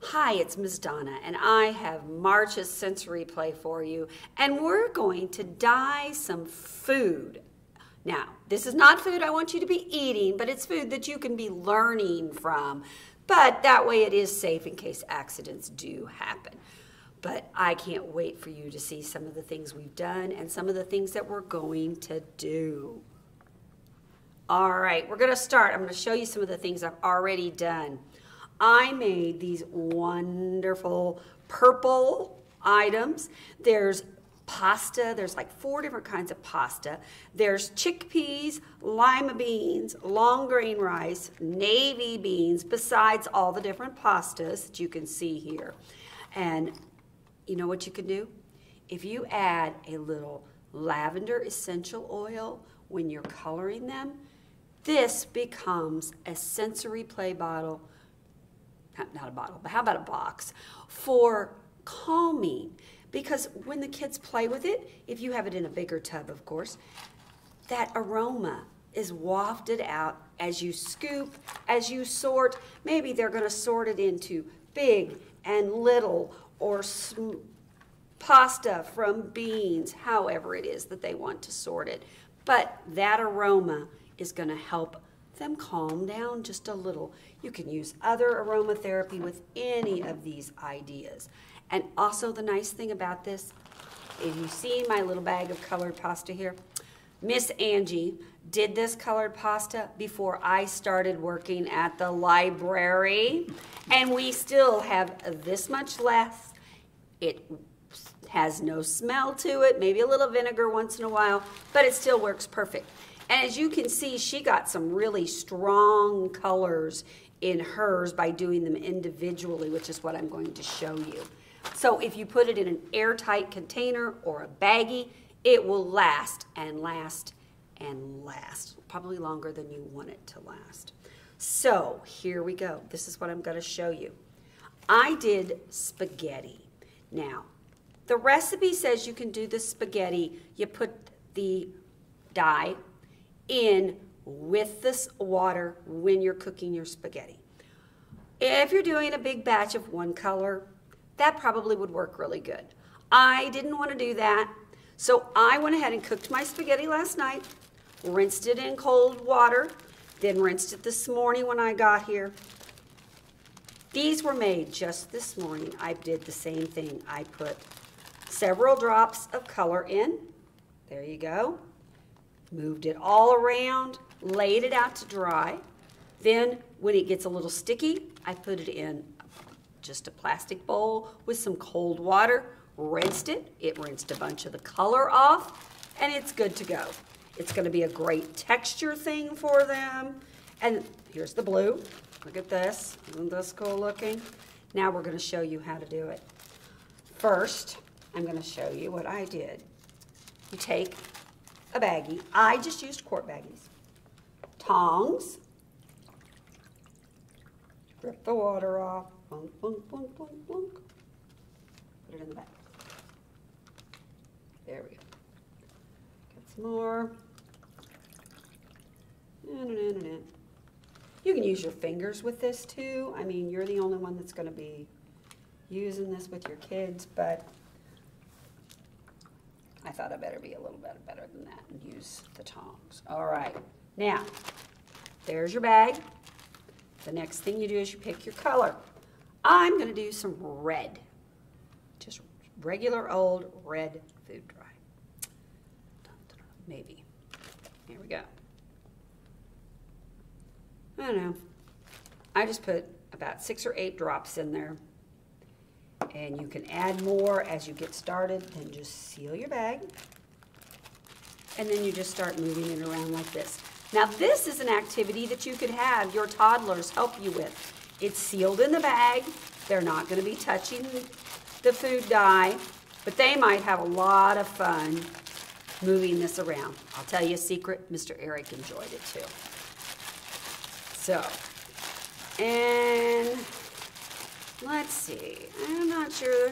Hi, it's Ms. Donna, and I have March's sensory play for you, and we're going to dye some food. Now, this is not food I want you to be eating, but it's food that you can be learning from. But that way it is safe in case accidents do happen. But I can't wait for you to see some of the things we've done and some of the things that we're going to do. All right, we're going to start. I'm going to show you some of the things I've already done. I made these wonderful purple items. There's pasta. There's like 4 different kinds of pasta. There's chickpeas, lima beans, long grain rice, navy beans, besides all the different pastas that you can see here. And you know what you can do? If you add a little lavender essential oil when you're coloring them, this becomes a sensory play bottle. Not a bottle, but how about a box for calming? Because when the kids play with it, if you have it in a bigger tub, of course, that aroma is wafted out as you scoop, as you sort. Maybe they're going to sort it into big and little or pasta from beans, however it is that they want to sort it. But that aroma is going to help them calm down just a little. You can use other aromatherapy with any of these ideas. And also the nice thing about this, if you see my little bag of colored pasta here, Miss Angie did this colored pasta before I started working at the library, and we still have this much left. It has no smell to it, maybe a little vinegar once in a while, but it still works perfect. And as you can see, she got some really strong colors in hers by doing them individually, which is what I'm going to show you. So if you put it in an airtight container or a baggie, it will last and last and last, probably longer than you want it to last. So here we go. This is what I'm going to show you. I did spaghetti. Now, the recipe says you can do the spaghetti. You put the dye in with this water when you're cooking your spaghetti. If you're doing a big batch of one color, that probably would work really good. I didn't want to do that, so I went ahead and cooked my spaghetti last night, rinsed it in cold water, then rinsed it this morning when I got here. These were made just this morning. I did the same thing. I put several drops of color in. There you go. Moved it all around, laid it out to dry. Then when it gets a little sticky, I put it in just a plastic bowl with some cold water, rinsed it. It rinsed a bunch of the color off, and it's good to go. It's going to be a great texture thing for them. And here's the blue. Look at this. Isn't this cool looking? Now we're going to show you how to do it. First, I'm going to show you what I did. You take a baggie. I just used quart baggies. Tongs. Rip the water off. Plunk, plunk, plunk, plunk, plunk. Put it in the bag. There we go. Get some more. You can use your fingers with this too. I mean, you're the only one that's going to be using this with your kids, but I thought I better be a little bit better than that and use the tongs. All right, now, there's your bag. The next thing you do is you pick your color. I'm gonna do some red. Just regular old red food dye. Maybe. Here we go. I don't know. I just put about 6 or 8 drops in there. And you can add more as you get started. Then just seal your bag. And then you just start moving it around like this. Now this is an activity that you could have your toddlers help you with. It's sealed in the bag. They're not going to be touching the food dye, but they might have a lot of fun moving this around. I'll tell you a secret, Mr. Eric enjoyed it too. So, and let's see, I'm not sure,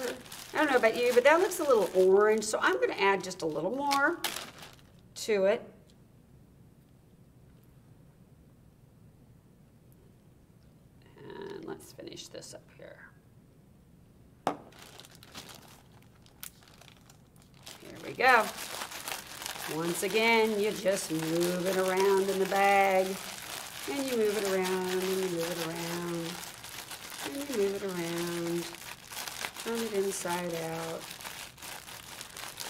I don't know about you, but that looks a little orange, so I'm going to add just a little more to it. And let's finish this up here. we go. Once again, you just move it around in the bag, and you move it around, and you move it around, and you move it around. Turn it inside out.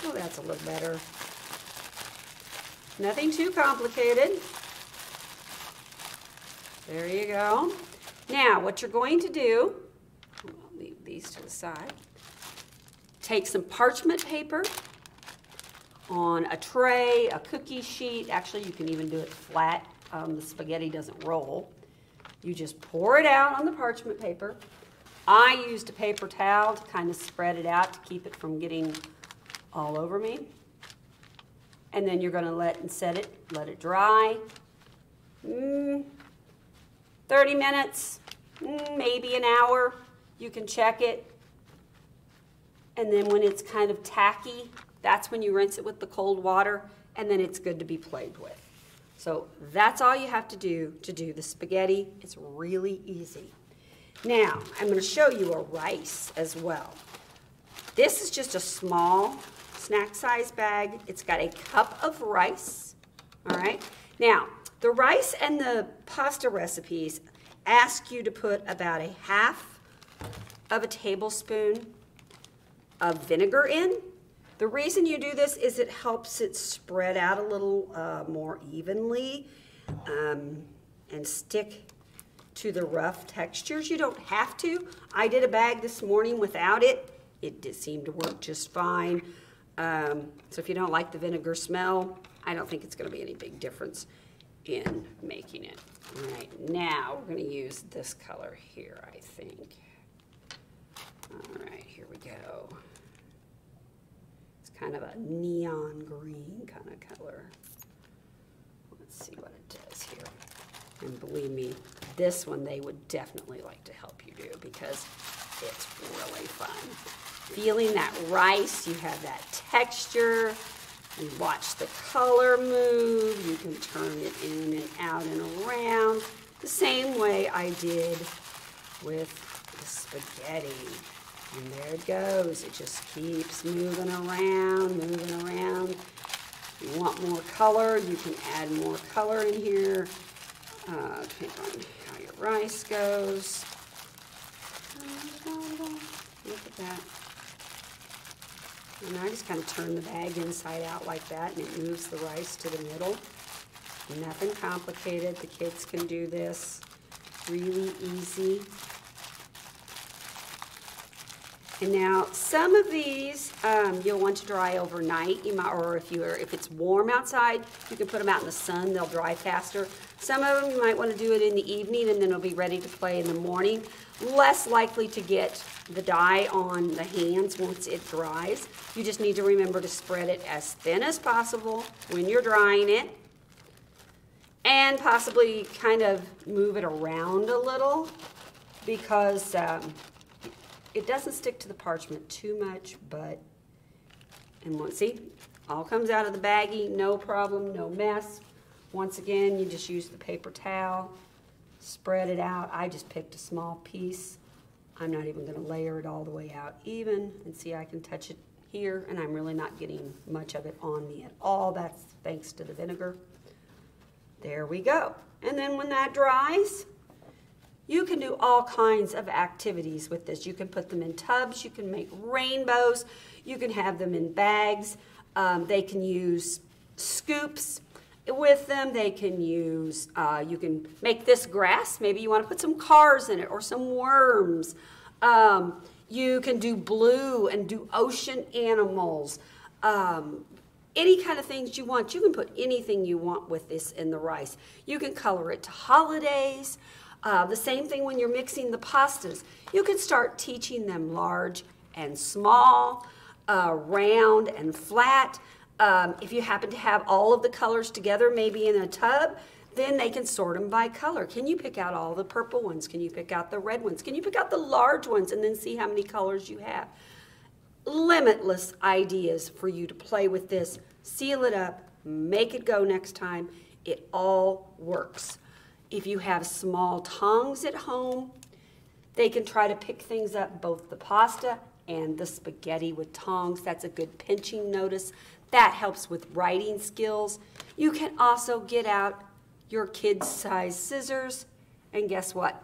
Oh, that's a little better. Nothing too complicated. There you go. Now, what you're going to do, I'll leave these to the side. Take some parchment paper on a tray, a cookie sheet. Actually, you can even do it flat. The spaghetti doesn't roll. You just pour it out on the parchment paper. I used a paper towel to kind of spread it out to keep it from getting all over me. And then you're going to let it dry. 30 minutes, maybe an hour. You can check it. And then when it's kind of tacky, that's when you rinse it with the cold water, and then it's good to be played with. So that's all you have to do the spaghetti. It's really easy. Now, I'm going to show you a rice as well. This is just a small snack size bag. It's got a cup of rice, all right? Now, the rice and the pasta recipes ask you to put about a half of a tablespoon of vinegar in. The reason you do this is it helps it spread out a little more evenly and stick to the rough textures. You don't have to. I did a bag this morning without it. It did seem to work just fine. So if you don't like the vinegar smell, I don't think it's going to be any big difference in making it. All right, now we're going to use this color here, I think. All right, here we go. It's kind of a neon green kind of color. Let's see what it does here. And believe me, this one they would definitely like to help you do because it's really fun. Feeling that rice, you have that texture. You watch the color move. You can turn it in and out and around the same way I did with the spaghetti. And there it goes. It just keeps moving around, moving around. If you want more color, you can add more color in here, depending on how your rice goes. Look at that. And I just kind of turn the bag inside out like that, and it moves the rice to the middle. Nothing complicated. The kids can do this. Really easy. And now, some of these you'll want to dry overnight. You might, or if it's warm outside, you can put them out in the sun. They'll dry faster. Some of them you might want to do it in the evening, and then it'll be ready to play in the morning. Less likely to get the dye on the hands once it dries. You just need to remember to spread it as thin as possible when you're drying it, and possibly kind of move it around a little because it doesn't stick to the parchment too much, and see, all comes out of the baggie, no problem, no mess. Once again, you just use the paper towel, spread it out. I just picked a small piece. I'm not even gonna layer it all the way out even, and see, I can touch it here, and I'm really not getting much of it on me at all. That's thanks to the vinegar. There we go. And then when that dries, you can do all kinds of activities with this. You can put them in tubs, you can make rainbows, you can have them in bags. They can use scoops with them. They can use, you can make this grass. Maybe you want to put some cars in it or some worms. You can do blue and do ocean animals. Any kind of things you want. You can put anything you want with this in the rice. You can color it to holidays. The same thing when you're mixing the pastas. You can start teaching them large and small, round and flat. If you happen to have all of the colors together, maybe in a tub, then they can sort them by color. Can you pick out all the purple ones? Can you pick out the red ones? Can you pick out the large ones and then see how many colors you have? Limitless ideas for you to play with this. Seal it up, make it go next time. It all works. If you have small tongs at home, they can try to pick things up, both the pasta and the spaghetti with tongs. That's a good pinching notice. That helps with writing skills. You can also get out your kids' size scissors, and guess what?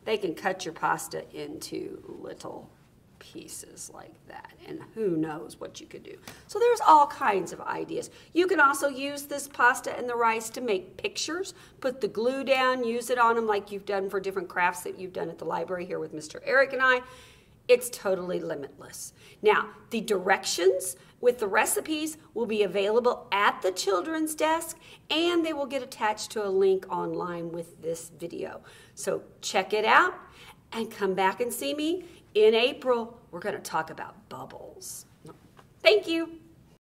They can cut your pasta into little pieces like that, and who knows what you could do. So there's all kinds of ideas. You can also use this pasta and the rice to make pictures. Put the glue down, use it on them like you've done for different crafts that you've done at the library here with Mr. Eric and I. It's totally limitless. Now, the directions with the recipes will be available at the children's desk, and they will get attached to a link online with this video. So check it out and come back and see me in April. We're going to talk about bubbles. Thank you.